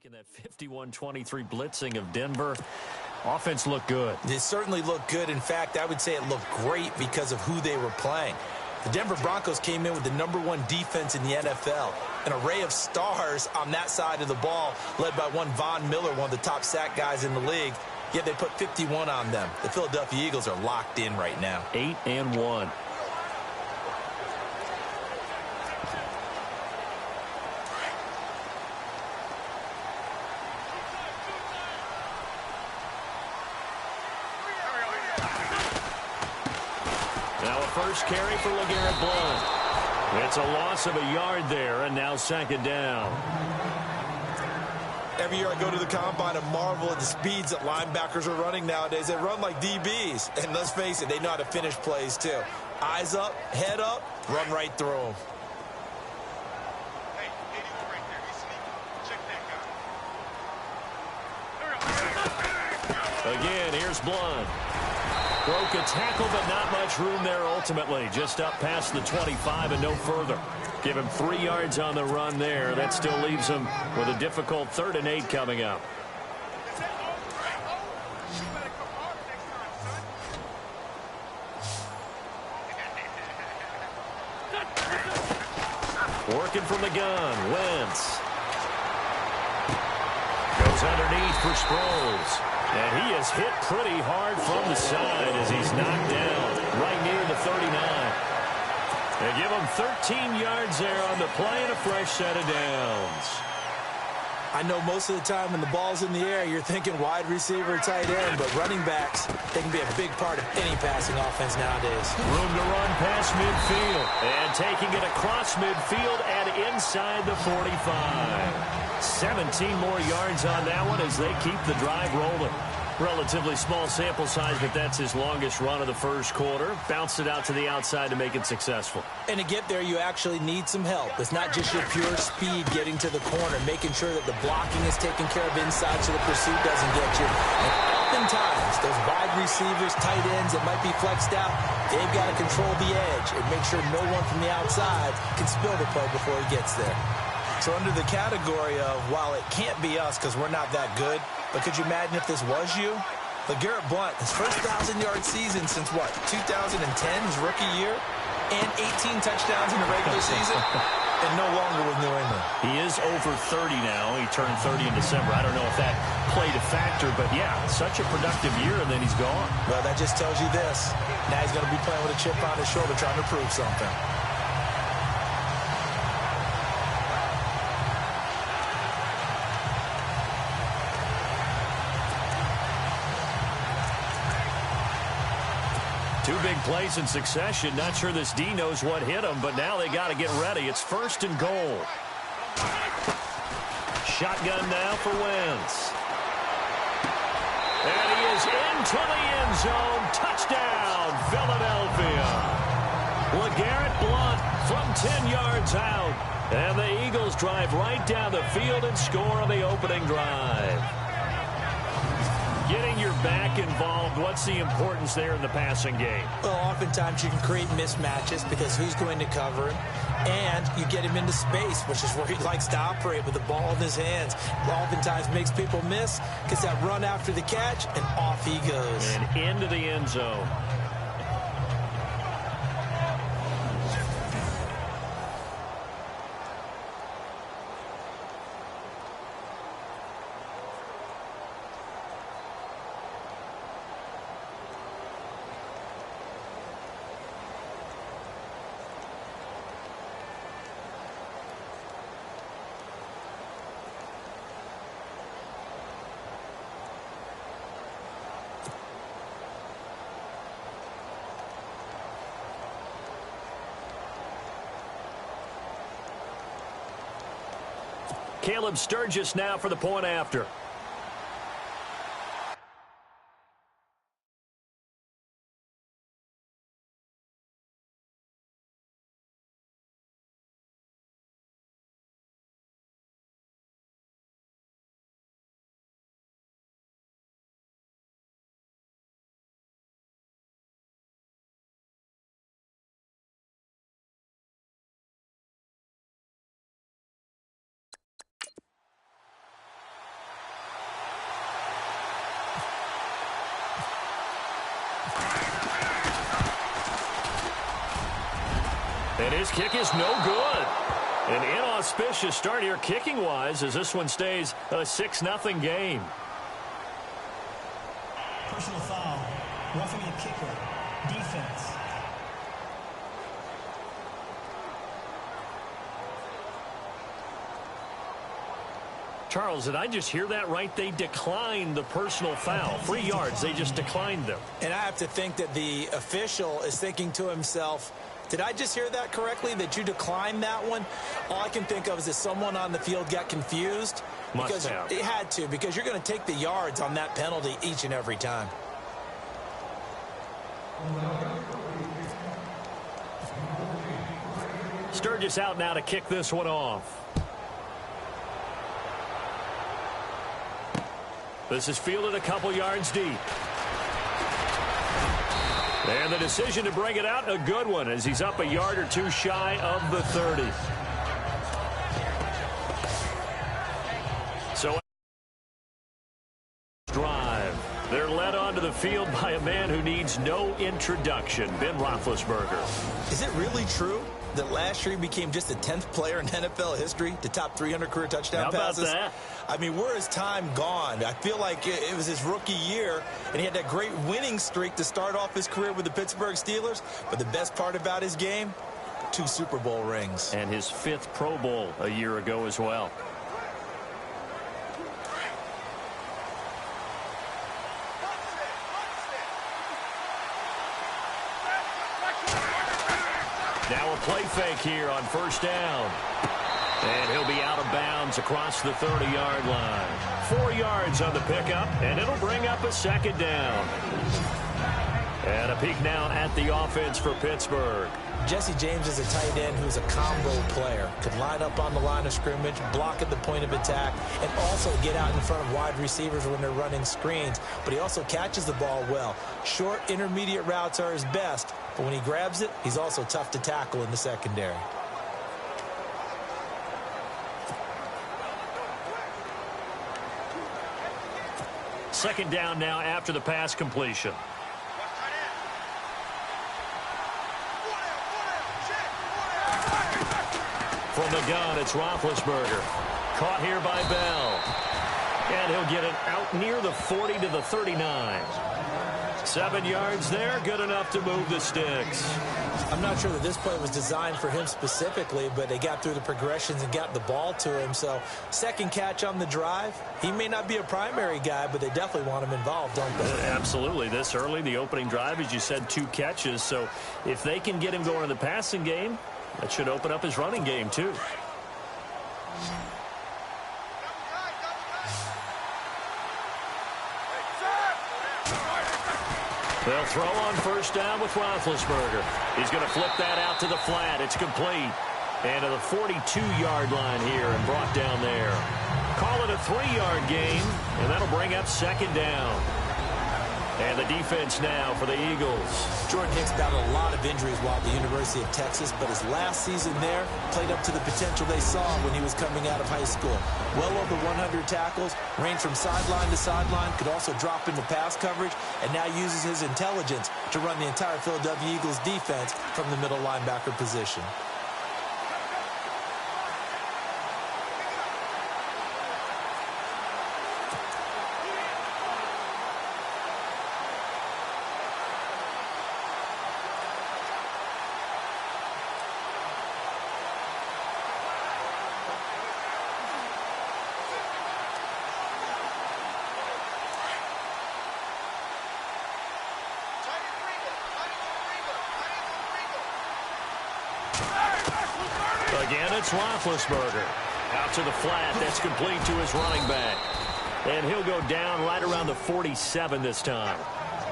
In that 51-23 blitzing of Denver, offense looked good. It certainly looked good. In fact, I would say it looked great because of who they were playing. The Denver Broncos came in with the #1 defense in the NFL. An array of stars on that side of the ball, led by one Von Miller, one of the top sack guys in the league. Yet they put 51 on them. The Philadelphia Eagles are locked in right now. 8-1. Now a first carry for LeGarrette Blount. It's a loss of a yard there, and now second down. Every year I go to the combine and marvel at the speeds that linebackers are running nowadays. They run like DBs. And let's face it, they know how to finish plays too. Eyes up, head up, run right through them. Hey, 81 right there. He's sneaky. Check that guy. Again, here's Blount. Broke a tackle, but not much room there ultimately. Just up past the 25 and no further. Give him 3 yards on the run there. That still leaves him with a difficult 3rd and 8 coming up. Working from the gun, Wentz. Goes underneath for Sproles. And he is hit pretty hard from the side as he's knocked down right near the 39. They give him 13 yards there on the play and a fresh set of downs. I know most of the time when the ball's in the air, you're thinking wide receiver, tight end, but running backs, they can be a big part of any passing offense nowadays. Room to run past midfield. And taking it across midfield and inside the 45. 17 more yards on that one as they keep the drive rolling. Relatively small sample size, but that's his longest run of the first quarter. Bounced it out to the outside to make it successful. And to get there, you actually need some help. It's not just your pure speed getting to the corner, making sure that the blocking is taken care of inside so the pursuit doesn't get you. And oftentimes, those wide receivers, tight ends that might be flexed out, they've got to control the edge and make sure no one from the outside can spill the play before he gets there. So under the category of, while it can't be us because we're not that good, but could you imagine if this was you? LeGarrette Blount, his first 1,000-yard season since, what, 2010, his rookie year, and 18 touchdowns in the regular season, and no longer with New England. He is over 30 now. He turned 30 in December. I don't know if that played a factor, but yeah, such a productive year, and then he's gone. Well, that just tells you this. Now he's going to be playing with a chip on his shoulder trying to prove something. Two big plays in succession. Not sure this D knows what hit him, but now they got to get ready. It's 1st and goal. Shotgun now for Wentz. And he is into the end zone. Touchdown, Philadelphia. LeGarrette Blount from 10 yards out. And the Eagles drive right down the field and score on the opening drive. Getting your back involved, what's the importance there in the passing game? Well, oftentimes you can create mismatches because who's going to cover him? And you get him into space, which is where he likes to operate with the ball in his hands. Oftentimes makes people miss, gets that run after the catch, and off he goes. And into the end zone. Caleb Sturgis now for the point after. And his kick is no good. An inauspicious start here kicking-wise as this one stays a 6-0 game. Personal foul. Roughing the kicker. Defense. Charles, did I just hear that right? They declined the personal foul. 3 yards, they just declined them. And I have to think that the official is thinking to himself, did I just hear that correctly, that you declined that one? All I can think of is that someone on the field got confused. Must have. It had to, because you're going to take the yards on that penalty each and every time. Sturgis out now to kick this one off. This is fielded a couple yards deep. And the decision to bring it out, a good one, as he's up a yard or two shy of the 30. So, drive. They're led onto the field by a man who needs no introduction, Ben Roethlisberger. Is it really true that last year he became just the 10th player in NFL history to top 300 career touchdown passes? How about that? I mean, where is time gone? I feel like it was his rookie year, and he had that great winning streak to start off his career with the Pittsburgh Steelers. But the best part about his game, 2 Super Bowl rings. And his 5th Pro Bowl a year ago as well. Now a play fake here on first down. And he'll be out of bounds across the 30-yard line. 4 yards on the pickup, and it'll bring up a second down. And a peek now at the offense for Pittsburgh. Jesse James is a tight end who's a combo player. Could line up on the line of scrimmage, block at the point of attack, and also get out in front of wide receivers when they're running screens. But he also catches the ball well. Short, intermediate routes are his best, but when he grabs it, he's also tough to tackle in the secondary. Second down now after the pass completion. From the gun, it's Roethlisberger. Caught here by Bell. And he'll get it out near the 40 to the 39. 7 yards there, good enough to move the sticks. I'm not sure that this play was designed for him specifically, but they got through the progressions and got the ball to him. So, second catch on the drive. He may not be a primary guy, but they definitely want him involved, don't they? Absolutely. This early, the opening drive, as you said, 2 catches. So, if they can get him going in the passing game, that should open up his running game, too. They'll throw on first down with Roethlisberger. He's going to flip that out to the flat. It's complete. And to the 42-yard line here and brought down there. Call it a 3-yard gain, and that'll bring up second down. And the defense now for the Eagles. Jordan Hicks battled a lot of injuries while at the University of Texas, but his last season there played up to the potential they saw when he was coming out of high school. Well over 100 tackles, ranged from sideline to sideline, could also drop into pass coverage, and now uses his intelligence to run the entire Philadelphia Eagles defense from the middle linebacker position. Again, it's Roethlisberger. Out to the flat. That's complete to his running back. And he'll go down right around the 47 this time.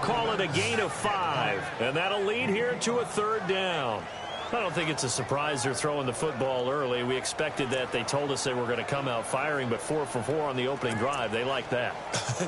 Call it a gain of 5. And that'll lead here to a third down. I don't think it's a surprise they're throwing the football early. We expected that. They told us they were going to come out firing, but 4 for 4 on the opening drive. They like that.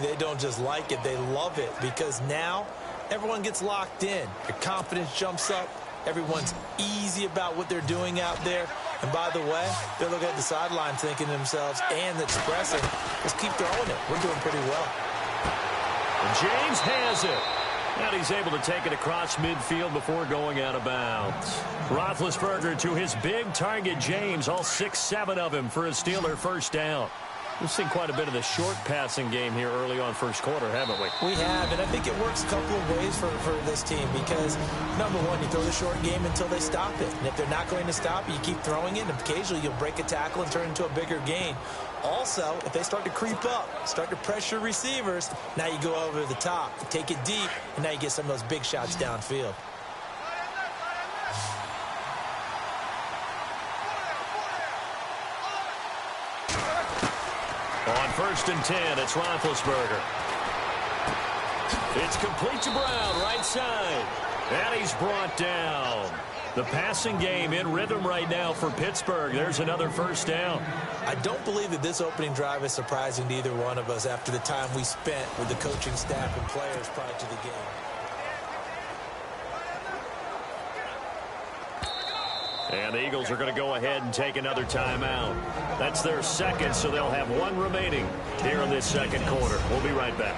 They don't just like it. They love it, because now everyone gets locked in. Your confidence jumps up. Everyone's easy about what they're doing out there. And by the way, they're looking at the sideline thinking to themselves and expressing, let's keep throwing it. We're doing pretty well. And James has it. And he's able to take it across midfield before going out of bounds. Roethlisberger to his big target, James, all 6-7 of him for a Steeler first down. We've seen quite a bit of the short passing game here early on first quarter, haven't we? We have, and I think it works a couple of ways for this team because, number one, you throw the short game until they stop it. And if they're not going to stop it, you keep throwing it, and occasionally you'll break a tackle and turn it into a bigger gain. Also, if they start to creep up, start to pressure receivers, now you go over the top, take it deep, and now you get some of those big shots downfield. On 1st and 10, it's Roethlisberger. It's complete to Brown, right side. And he's brought down. The passing game in rhythm right now for Pittsburgh. There's another first down. I don't believe that this opening drive is surprising to either one of us after the time we spent with the coaching staff and players prior to the game. And the Eagles are going to go ahead and take another timeout. That's their second, so they'll have one remaining here in this second quarter. We'll be right back.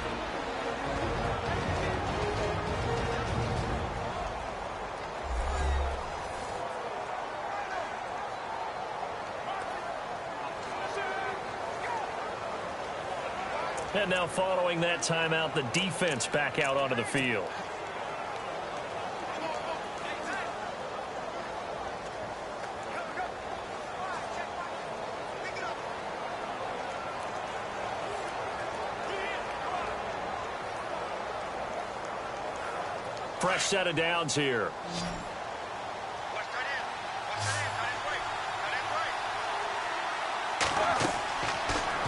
And now following that timeout, the defense back out onto the field. Fresh set of downs here.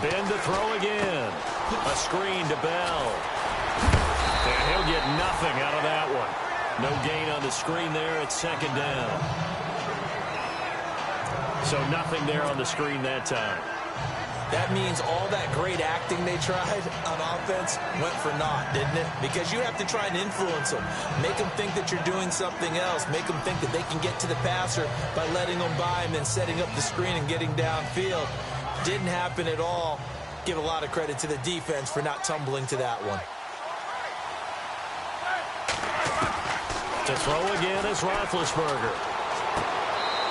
Bend to throw again. A screen to Bell. And he'll get nothing out of that one. No gain on the screen there. It's second down. So nothing there on the screen that time. That means all that great acting they tried on offense went for naught, didn't it? Because you have to try and influence them. Make them think that you're doing something else. Make them think that they can get to the passer by letting them by and then setting up the screen and getting downfield. Didn't happen at all. Give a lot of credit to the defense for not tumbling to that one. To throw again is Roethlisberger.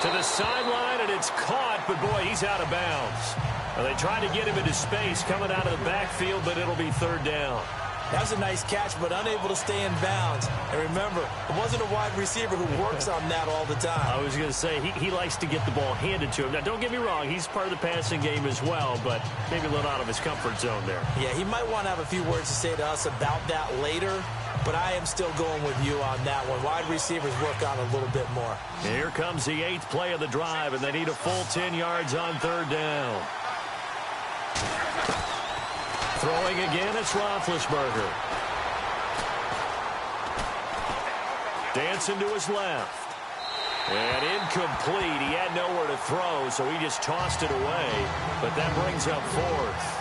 To the sideline, and it's caught, but boy, he's out of bounds. Well, they tried to get him into space coming out of the backfield, but it'll be third down. That was a nice catch, but unable to stay in bounds. And remember, it wasn't a wide receiver who works on that all the time. I was going to say, he likes to get the ball handed to him. Now, don't get me wrong, he's part of the passing game as well, but maybe a little out of his comfort zone there. Yeah, he might want to have a few words to say to us about that later, but I am still going with you on that one. Wide receivers work on a little bit more. Here comes the 8th play of the drive, and they need a full 10 yards on third down. Throwing again, it's Roethlisberger. Dancing to his left. And incomplete. He had nowhere to throw, so he just tossed it away. But that brings up fourth.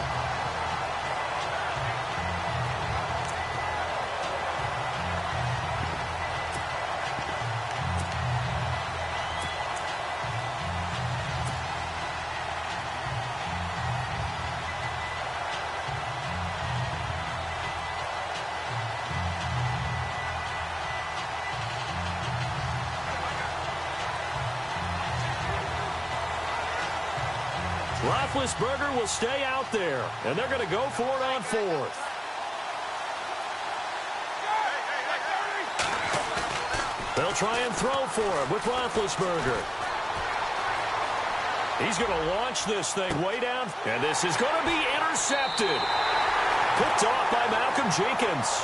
Roethlisberger will stay out there, and they're going to go for it on fourth. They'll try and throw for him with Roethlisberger. He's going to launch this thing way down, and this is going to be intercepted. Picked off by Malcolm Jenkins.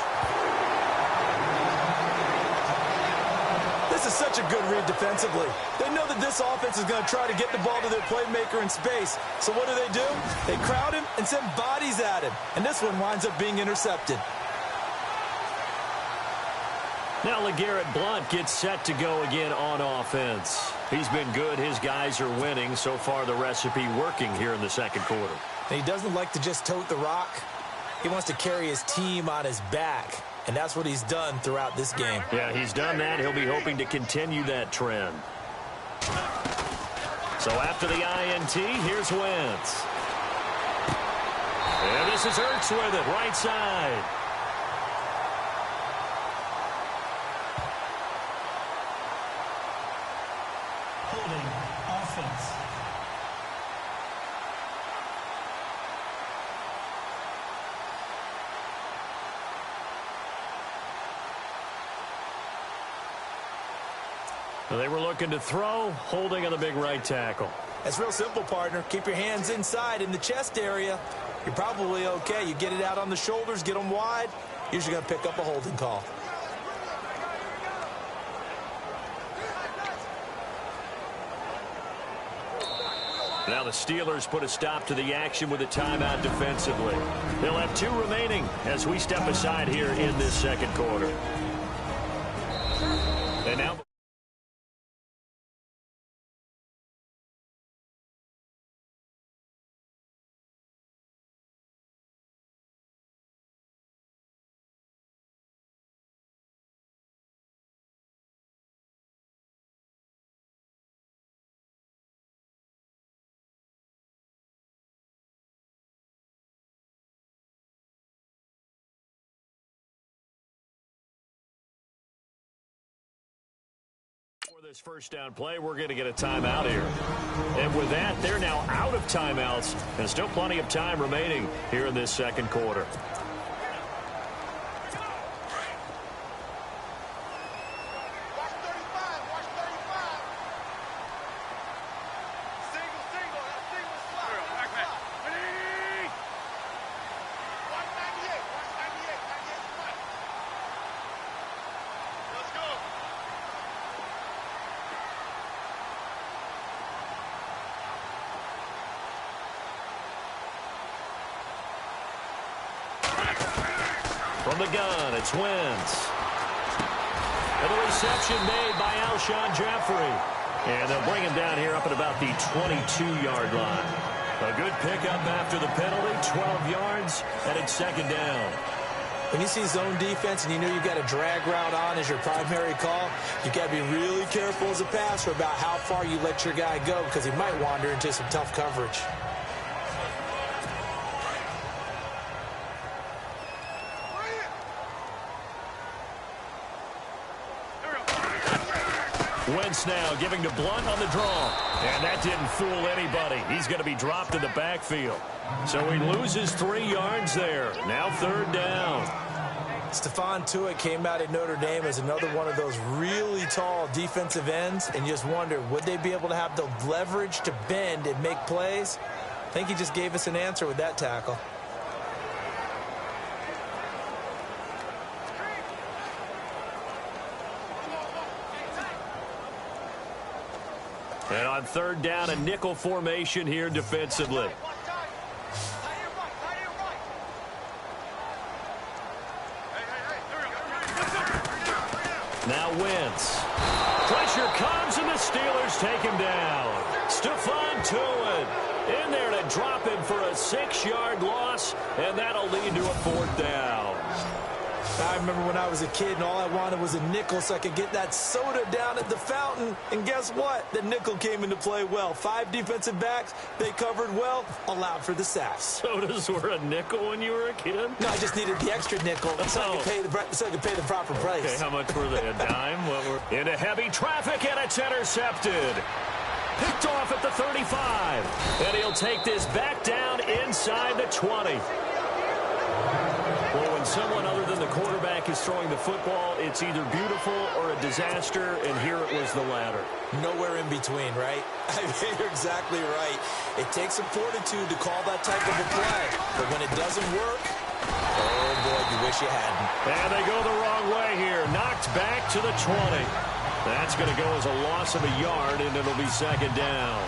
This is such a good read defensively. They know that this offense is going to try to get the ball to their playmaker in space. So what do? They crowd him and send bodies at him. And this one winds up being intercepted. Now LeGarrette Blount gets set to go again on offense. He's been good. His guys are winning. So far, the recipe working here in the second quarter. And he doesn't like to just tote the rock. He wants to carry his team on his back. And that's what he's done throughout this game. Yeah, he's done that. He'll be hoping to continue that trend. So after the INT, here's Wentz. And this is Ertz with it, right side. Holding offense. Well, they were looking to throw, holding on the big right tackle. It's real simple, partner. Keep your hands inside in the chest area. You're probably okay. You get it out on the shoulders, get them wide. Usually going to pick up a holding call. Now the Steelers put a stop to the action with a timeout defensively. They'll have 2 remaining as we step aside here in this second quarter. And now... For this first down play, we're going to get a timeout here. And with that, they're now out of timeouts and still plenty of time remaining here in this second quarter. From the gun, it's Wentz. And the reception made by Alshon Jeffrey. And they'll bring him down here up at about the 22-yard line. A good pickup after the penalty, 12 yards, and it's second down. When you see zone defense and you know you've got a drag route on as your primary call, you've got to be really careful as a passer about how far you let your guy go because he might wander into some tough coverage. Wentz now giving to Blunt on the draw. And that didn't fool anybody. He's going to be dropped in the backfield. So he loses 3 yards there. Now third down. Stephon Tuitt came out at Notre Dame as another one of those really tall defensive ends, and you just wonder, would they be able to have the leverage to bend and make plays? I think he just gave us an answer with that tackle. And on third down, a nickel formation here defensively. Now Wentz. Pressure comes, and the Steelers take him down. Stephon Tuitt in there to drop him for a 6-yard loss, and that'll lead to a fourth down. I remember when I was a kid and all I wanted was a nickel so I could get that soda down at the fountain. And guess what? The nickel came into play well. 5 defensive backs, they covered well, allowed for the sacks. Sodas were a nickel when you were a kid? No, I just needed the extra nickel so I could pay the proper price. Okay, how much were they? A dime? Into heavy traffic, and it's intercepted. Picked off at the 35. And he'll take this back down inside the 20. Well, when someone other than the quarterback is throwing the football, it's either beautiful or a disaster, and here it was the latter. Nowhere in between, right? I mean, you're exactly right. It takes some fortitude to call that type of a play, but when it doesn't work, oh, boy, you wish you hadn't. And they go the wrong way here. Knocked back to the 20. That's going to go as a loss of a yard, and it'll be second down.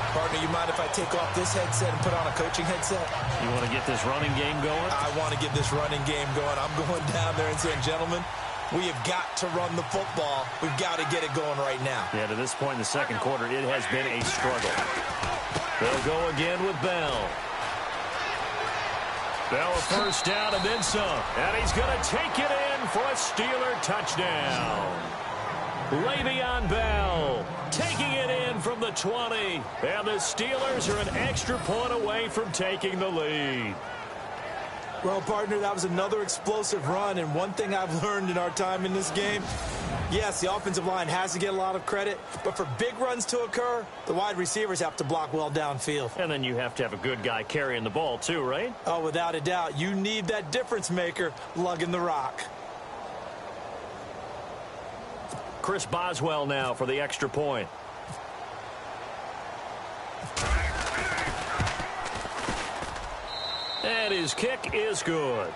Partner, you mind if I take off this headset and put on a coaching headset? You want to get this running game going? I want to get this running game going. I'm going down there and saying, gentlemen, we have got to run the football. We've got to get it going right now. Yeah, to this point in the second quarter, it has been a struggle. They'll go again with Bell. Bell a first down and then some. And he's going to take it in for a Steeler touchdown. Le'Veon Bell taking it in from the 20. And the Steelers are an extra point away from taking the lead. Well, partner, that was another explosive run, and one thing I've learned in our time in this game, yes, the offensive line has to get a lot of credit, but for big runs to occur, the wide receivers have to block well downfield. And then you have to have a good guy carrying the ball too, right? Oh, without a doubt. You need that difference maker lugging the rock. Chris Boswell now for the extra point. And his kick is good.